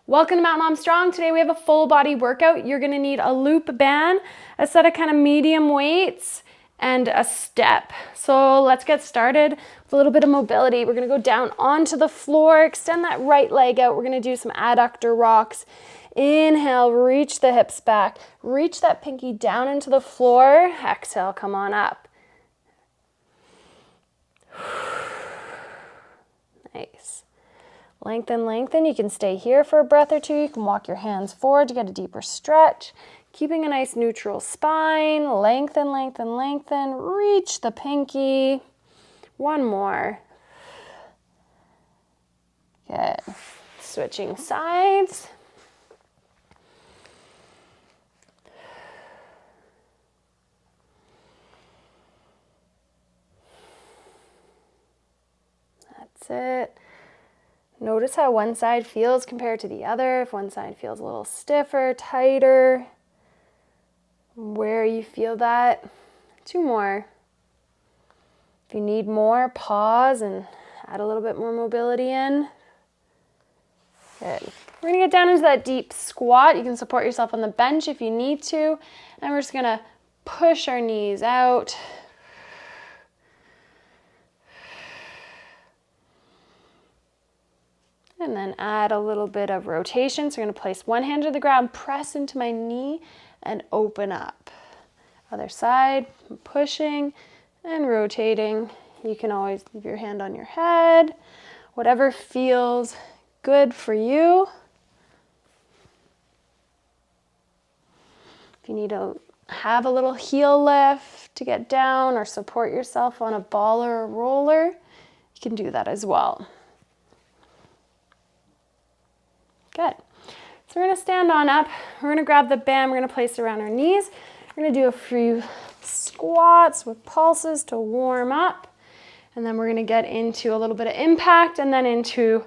Welcome to Mountain Mom Strong. Today we have a full body workout. You're gonna need a loop band, a set of kind of medium weights, and a step. So let's get started with a little bit of mobility. We're gonna go down onto the floor, extend that right leg out. We're gonna do some adductor rocks. Inhale, reach the hips back. Reach that pinky down into the floor. Exhale, come on up. Nice. Lengthen, lengthen. You can stay here for a breath or two. You can walk your hands forward to get a deeper stretch. Keeping a nice neutral spine. Lengthen, lengthen, lengthen. Reach the pinky. One more. Good. Switching sides. That's it. Notice how one side feels compared to the other. If one side feels a little stiffer, tighter, where you feel that. Two more. If you need more, pause and add a little bit more mobility in. Good. We're gonna get down into that deep squat. You can support yourself on the bench if you need to. And we're just gonna push our knees out. And then add a little bit of rotation. So we're gonna place one hand to the ground, press into my knee, and open up. Other side, pushing and rotating. You can always leave your hand on your head, whatever feels good for you. If you need to have a little heel lift to get down or support yourself on a ball or a roller, you can do that as well. Good. So we're gonna stand on up. We're gonna grab the band. We're gonna place it around our knees. We're gonna do a few squats with pulses to warm up. And then we're gonna get into a little bit of impact and then into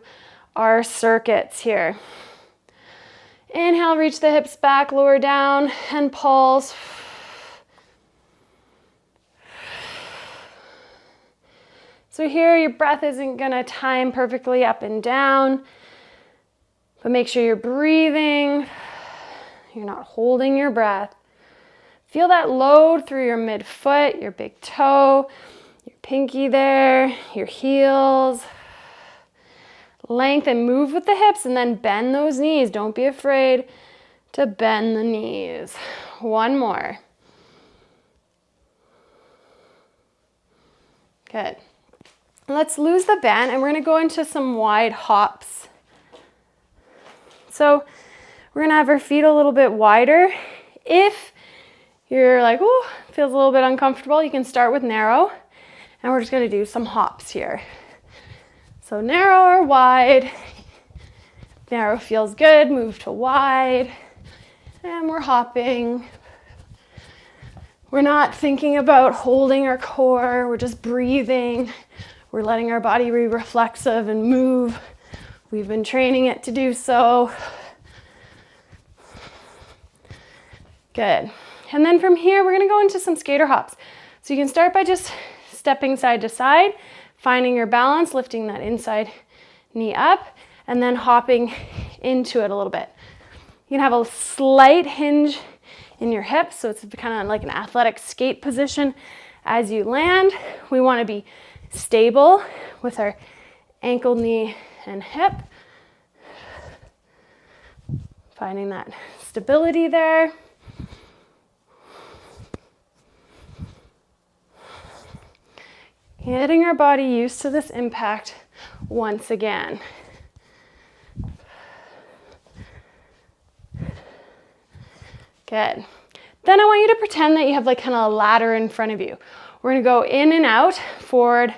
our circuits here. Inhale, reach the hips back, lower down, and pulse. So here your breath isn't gonna time perfectly up and down. But make sure you're breathing, you're not holding your breath. Feel that load through your midfoot, your big toe, your pinky there, your heels. Lengthen, move with the hips and then bend those knees. Don't be afraid to bend the knees. One more. Good. Let's lose the band and we're gonna go into some wide hops. So we're gonna have our feet a little bit wider. If you're like, oh, feels a little bit uncomfortable, you can start with narrow. And we're just gonna do some hops here. So narrow or wide. Narrow feels good, move to wide. And we're hopping. We're not thinking about holding our core, we're just breathing. We're letting our body be reflexive and move. We've been training it to do so. Good. And then from here, we're gonna go into some skater hops. So you can start by just stepping side to side, finding your balance, lifting that inside knee up, and then hopping into it a little bit. You can have a slight hinge in your hips, so it's kind of like an athletic skate position as you land. We wanna be stable with our ankle, knee, and hip. Finding that stability there. Getting our body used to this impact once again. Good. Then I want you to pretend that you have like kind of a ladder in front of you. We're gonna go in and out, forward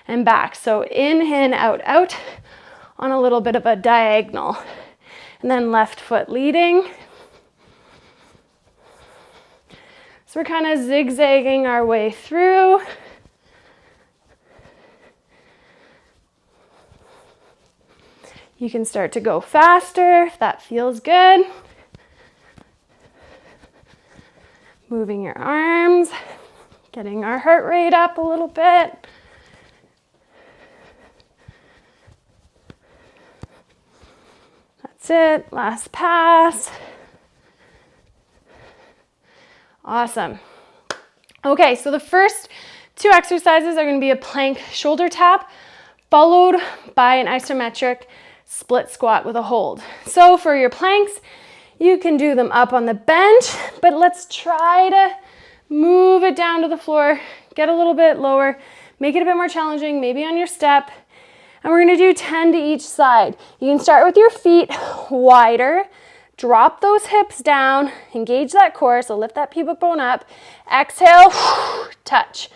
and back. So in, out, out on a little bit of a diagonal. And then left foot leading. So we're kind of zigzagging our way through. You can start to go faster if that feels good. Moving your arms, getting our heart rate up a little bit. That's it, last pass. Awesome. Okay, so the first two exercises are gonna be a plank shoulder tap, followed by an isometric split squat with a hold. So for your planks, you can do them up on the bench, but let's try to move it down to the floor, get a little bit lower, make it a bit more challenging, maybe on your step. And we're gonna do 10 to each side. You can start with your feet wider, drop those hips down, engage that core, so lift that pubic bone up. Exhale, touch.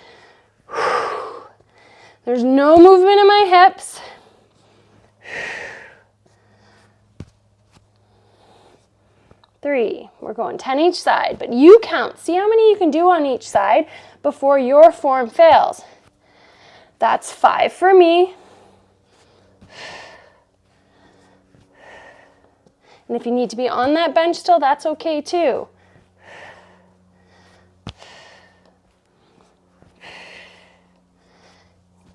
There's no movement in my hips. 3, we're going 10 each side, but you count. See how many you can do on each side before your form fails. That's 5 for me. And if you need to be on that bench still, that's okay too.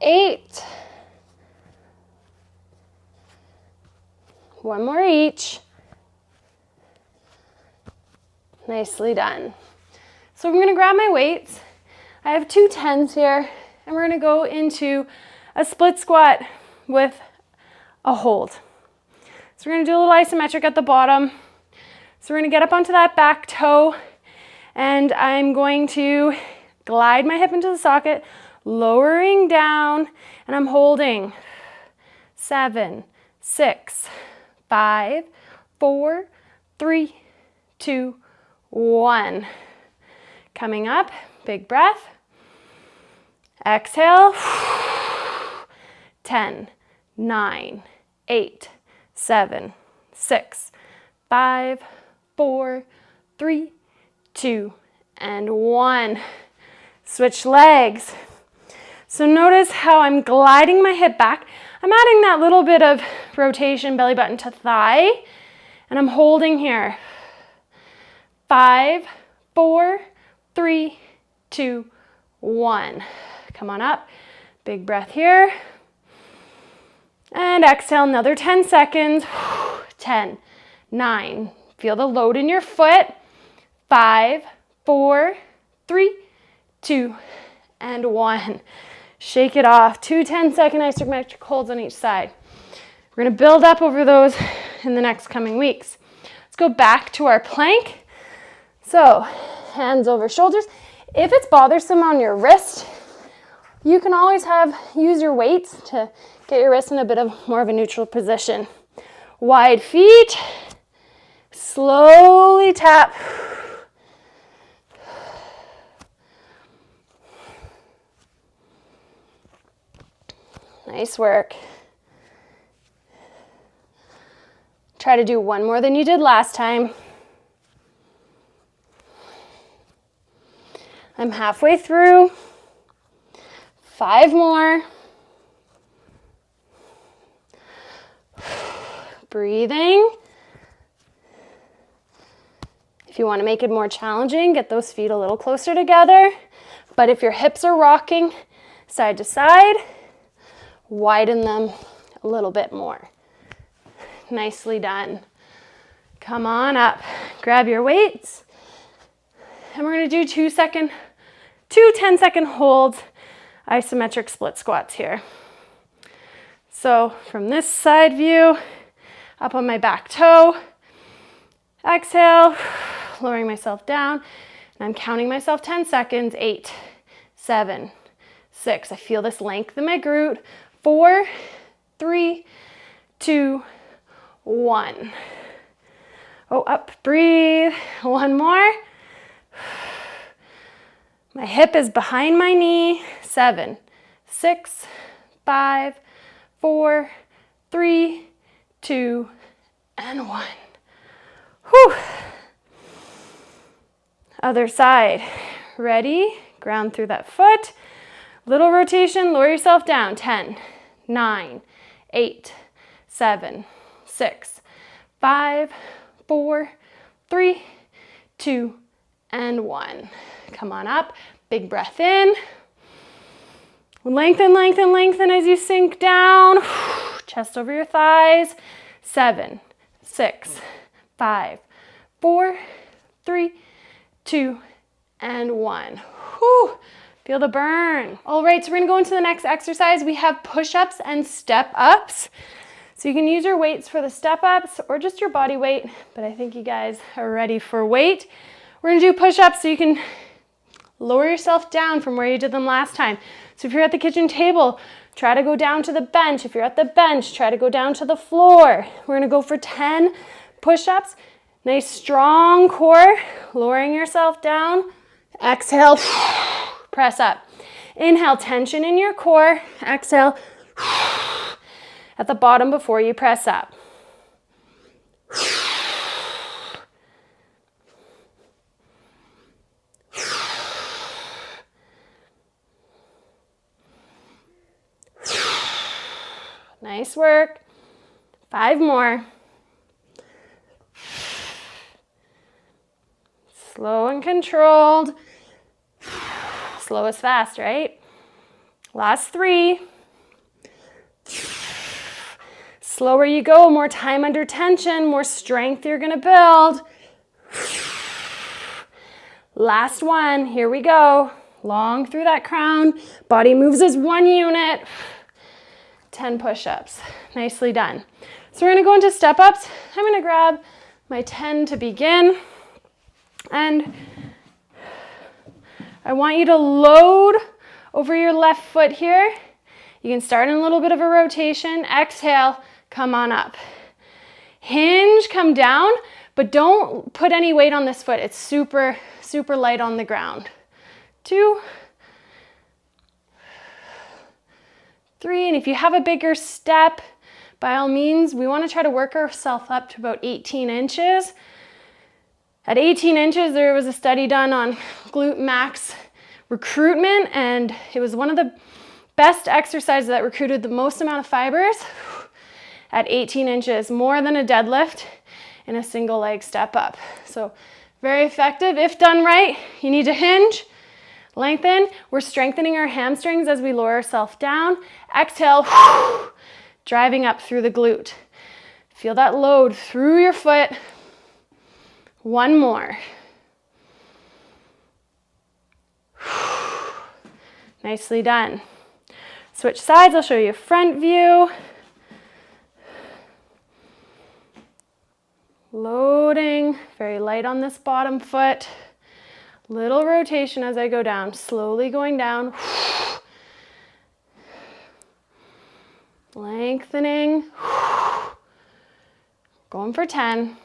8. 1 more each. Nicely done. So I'm going to grab my weights. I have 2 10s here, and we're going to go into a split squat with a hold. So we're going to do a little isometric at the bottom. So we're going to get up onto that back toe, and I'm going to glide my hip into the socket, lowering down, and I'm holding 7, 6, 5, 4, 3, 2, 1. Coming up, big breath. Exhale. 10, 9, 8, 7, 6, 5, 4, 3, 2, and 1. Switch legs. So notice how I'm gliding my hip back. I'm adding that little bit of rotation, belly button to thigh, and I'm holding here. 5, 4, 3, 2, 1. Come on up. Big breath here. And exhale another 10 seconds. 10, 9. Feel the load in your foot. 5, 4, 3, 2, and 1. Shake it off. 2 10-second isometric holds on each side. We're going to build up over those in the next coming weeks. Let's go back to our plank. So, hands over shoulders. If it's bothersome on your wrist, you can always use your weights to get your wrist in a bit of more of a neutral position. Wide feet. Slowly tap. Nice work. Try to do 1 more than you did last time. I'm halfway through. 5 more. Breathing. If you want to make it more challenging, get those feet a little closer together. But if your hips are rocking side to side, widen them a little bit more. Nicely done. Come on up. Grab your weights. And we're going to do 2 10-second holds, isometric split squats here. So from this side view, up on my back toe, exhale, lowering myself down, and I'm counting myself 10 seconds. 8, 7, 6. I feel this length in my glute. 4, 3, 2, 1. Oh, up, breathe. 1 more. My hip is behind my knee. 7, 6, 5, 4, 3, 2, and 1. Whew. Other side. Ready? Ground through that foot. Little rotation, lower yourself down. 10, 9, 8, 7, 6, 5, 4, 3, 2, and 1. Come on up. Big breath in. Lengthen, lengthen, lengthen as you sink down. Chest over your thighs. 7, 6, 5, 4, 3, 2, and 1. Whew. Feel the burn. All right, so we're gonna go into the next exercise. We have push-ups and step-ups. So you can use your weights for the step-ups or just your body weight, but I think you guys are ready for weight. We're gonna do push-ups so you can lower yourself down from where you did them last time. So if you're at the kitchen table, try to go down to the bench. If you're at the bench, try to go down to the floor. We're gonna go for 10 push-ups. Nice strong core, lowering yourself down. Exhale, press up. Inhale, tension in your core. Exhale, at the bottom before you press up. Nice work. 5 more. Slow and controlled. Slow is fast, right? Last 3. Slower you go, more time under tension, more strength you're gonna build. Last 1, here we go. Long through that crown. Body moves as 1 unit. 10 push-ups. Nicely done. So we're gonna go into step-ups. I'm gonna grab my 10 to begin. And I want you to load over your left foot here. You can start in a little bit of a rotation. Exhale, come on up. Hinge, come down, but don't put any weight on this foot. It's super, super light on the ground. 2, 3, and if you have a bigger step, by all means, we want to try to work ourselves up to about 18 inches. At 18 inches, there was a study done on glute max recruitment, and it was one of the best exercises that recruited the most amount of fibers at 18 inches, more than a deadlift in a single leg step up. So very effective. If done right, you need to hinge, lengthen. We're strengthening our hamstrings as we lower ourselves down. Exhale, driving up through the glute. Feel that load through your foot. 1 more. Nicely done. Switch sides, I'll show you a front view. Loading, very light on this bottom foot. Little rotation as I go down, slowly going down. Lengthening. Going for 10.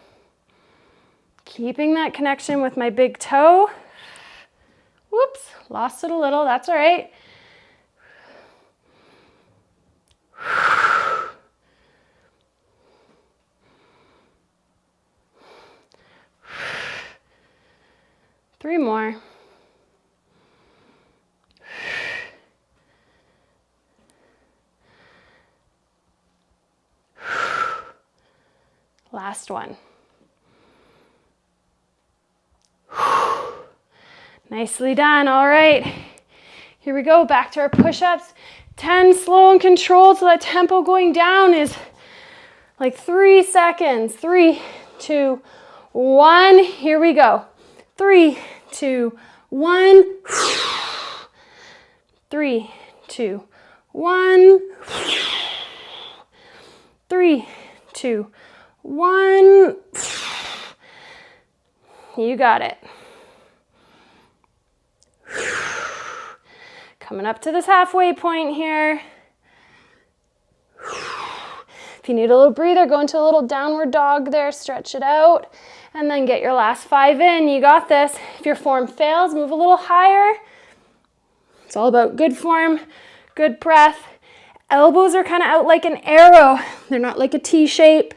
Keeping that connection with my big toe. Whoops, lost it a little, that's all right. Three more. Last one. Nicely done. All right. Here we go. Back to our push-ups. 10 slow and controlled. So that tempo going down is like 3 seconds. 3, 2, 1. Here we go. 3, 2, 1. 3, 2, 1. 3, 2, 1. You got it. Coming up to this halfway point here. If you need a little breather, go into a little downward dog there, stretch it out, and then get your last 5 in. You got this. If your form fails, move a little higher. It's all about good form, good breath. Elbows are kind of out like an arrow. They're not like a T shape.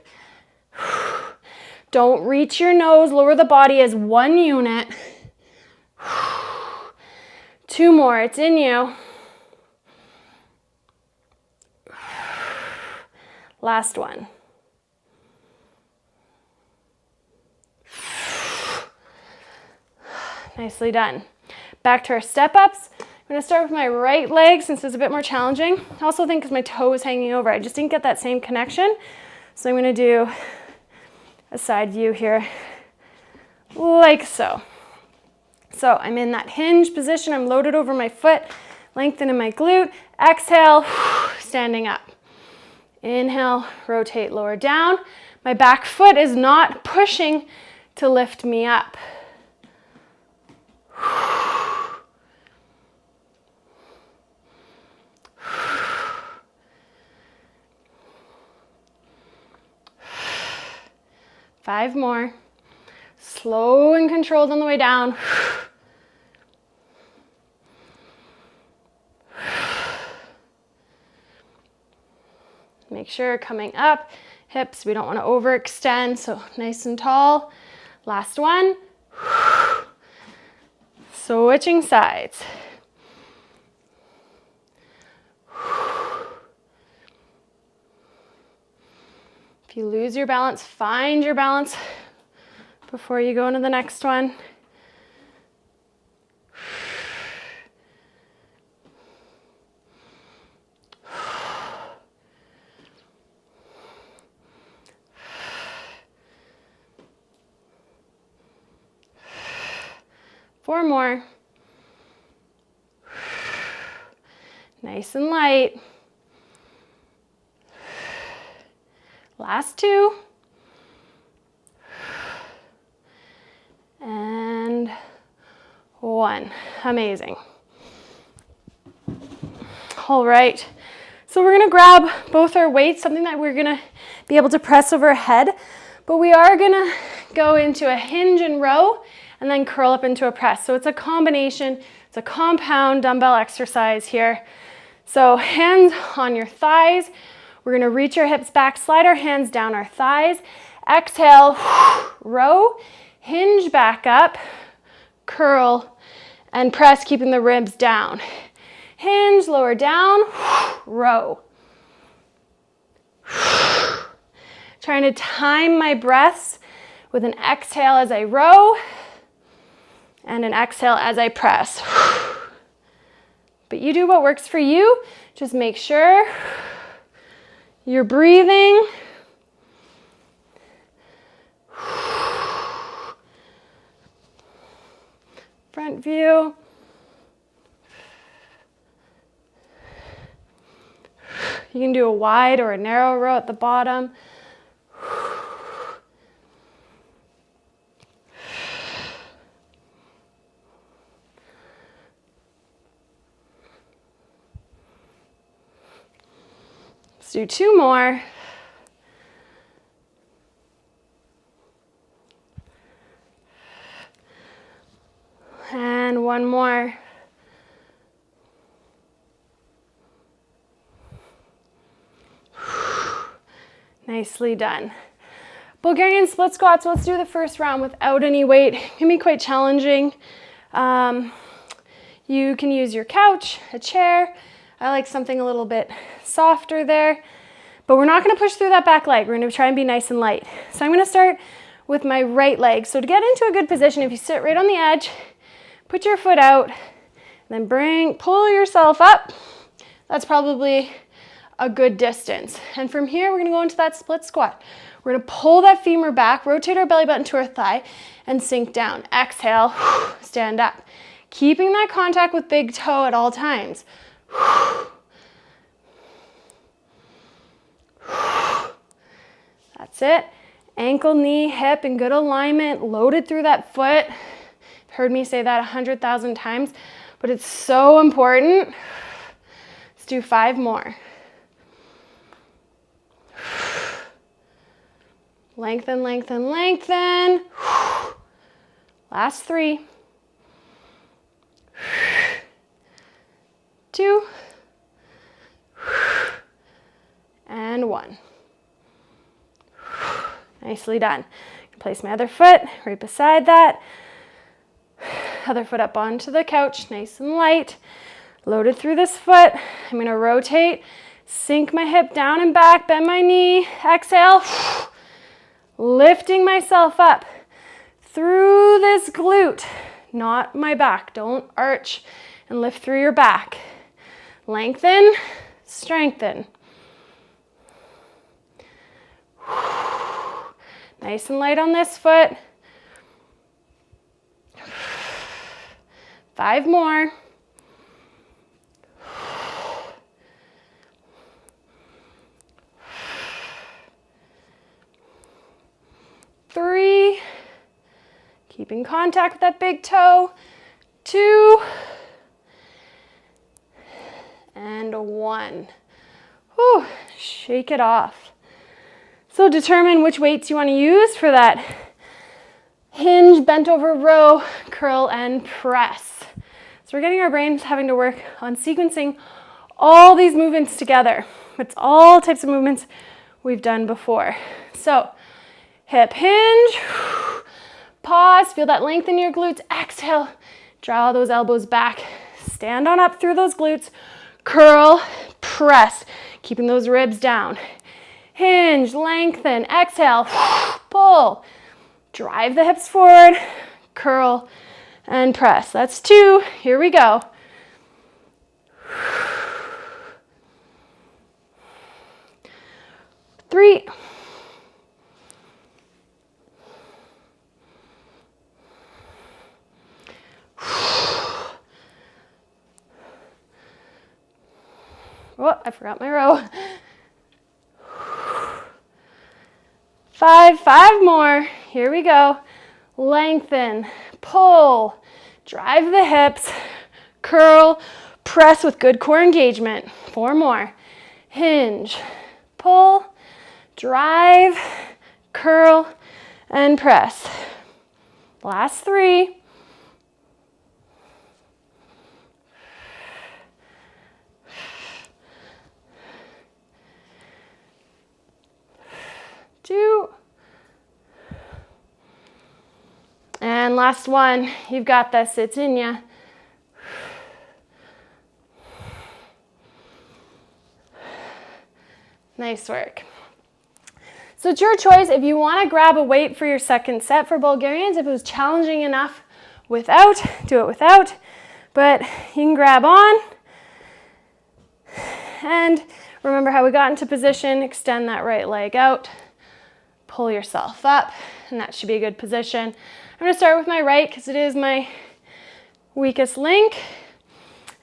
Don't reach your nose, lower the body as 1 unit. 2 more, it's in you. Last one. Nicely done. Back to our step-ups. I'm gonna start with my right leg since it's a bit more challenging. I also think because my toe is hanging over, I just didn't get that same connection. So I'm gonna do a side view here, like so. So I'm in that hinge position. I'm loaded over my foot, lengthening my glute. Exhale, standing up. Inhale, rotate, lower down. My back foot is not pushing to lift me up. Five more. Slow and controlled on the way down. Make sure coming up, hips, we don't want to overextend, so nice and tall. Last one. Switching sides. If you lose your balance, find your balance before you go into the next one. Four more. Nice and light. Last two. And one. Amazing. All right. So we're gonna grab both our weights, something that we're gonna be able to press overhead, but we are gonna go into a hinge and row and then curl up into a press. So it's a combination, it's a compound dumbbell exercise here. So hands on your thighs. We're gonna reach our hips back, slide our hands down our thighs. Exhale, row, hinge back up, curl, and press, keeping the ribs down. Hinge, lower down, row. Trying to time my breaths with an exhale as I row and an exhale as I press. But you do what works for you. Just make sure you're breathing. Front view. You can do a wide or a narrow row at the bottom. Let's do two more. And one more. Nicely done. Bulgarian split squats, let's do the first round without any weight. It can be quite challenging. You can use your couch, a chair. I like something a little bit softer there, but we're not gonna push through that back leg. We're gonna try and be nice and light. So I'm gonna start with my right leg. So to get into a good position, if you sit right on the edge, put your foot out, then pull yourself up. That's probably a good distance. And from here, we're gonna go into that split squat. We're gonna pull that femur back, rotate our belly button to our thigh, and sink down. Exhale, stand up. Keeping that contact with big toe at all times. That's it. Ankle, knee, hip in good alignment, loaded through that foot. You've heard me say that 100,000 times, but it's so important. Let's do 5 more. Lengthen, lengthen, lengthen. Last 3. 2. And 1. Nicely done. Place my other foot right beside that. Other foot up onto the couch, nice and light. Loaded through this foot. I'm gonna rotate, sink my hip down and back, bend my knee, exhale. Lifting myself up through this glute, not my back. Don't arch and lift through your back. Lengthen, strengthen. Nice and light on this foot. 5 more. 3. Keeping contact with that big toe. 2. And 1. Whew, shake it off. So determine which weights you want to use for that hinge, bent over row, curl, and press. So we're getting our brains having to work on sequencing all these movements together. It's all types of movements we've done before. So hip hinge, pause, feel that length in your glutes, exhale, draw those elbows back, stand on up through those glutes, curl, press, keeping those ribs down. Hinge, lengthen, exhale, pull, drive the hips forward, curl, and press. That's 2, here we go. 3. 4. I forgot my row. 5 more. Here we go. Lengthen, pull, drive the hips, curl, press with good core engagement. 4 more. Hinge, pull, drive, curl, and press. Last 3. 2. And last one. You've got this. It's in ya. Nice work. So it's your choice if you want to grab a weight for your second set. For Bulgarians, if it was challenging enough without, do it without. But you can grab on. And remember how we got into position. Extend that right leg out. Pull yourself up, and that should be a good position. I'm going to start with my right because it is my weakest link.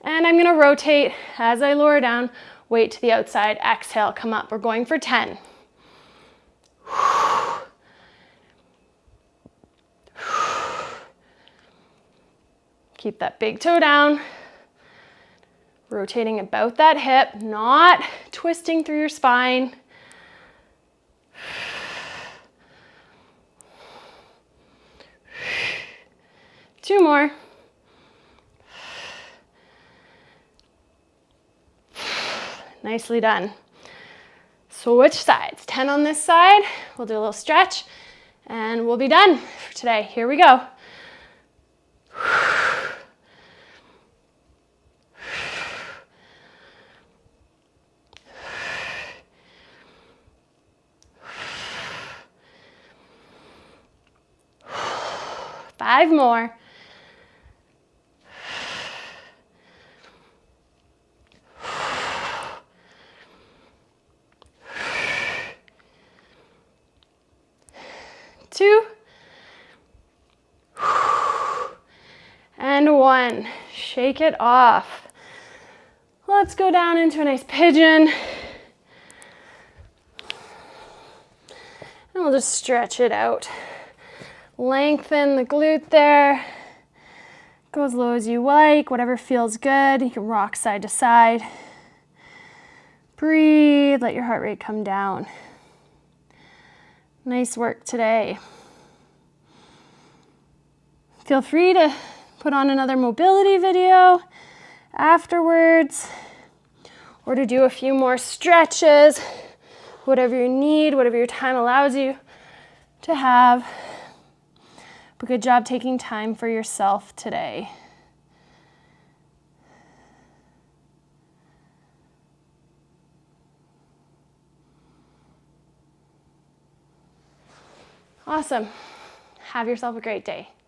And I'm going to rotate as I lower down, weight to the outside, exhale, come up. We're going for 10. Keep that big toe down. Rotating about that hip, not twisting through your spine. 2 more. Nicely done. Switch sides. 10 on this side. We'll do a little stretch and we'll be done for today. Here we go. Five more. 2, and 1. Shake it off. Let's go down into a nice pigeon. And we'll just stretch it out. Lengthen the glute there. Go as low as you like, whatever feels good. You can rock side to side. Breathe, let your heart rate come down. Nice work today. Feel free to put on another mobility video afterwards, or to do a few more stretches, whatever you need, whatever your time allows you to have. But good job taking time for yourself today. Awesome. Have yourself a great day.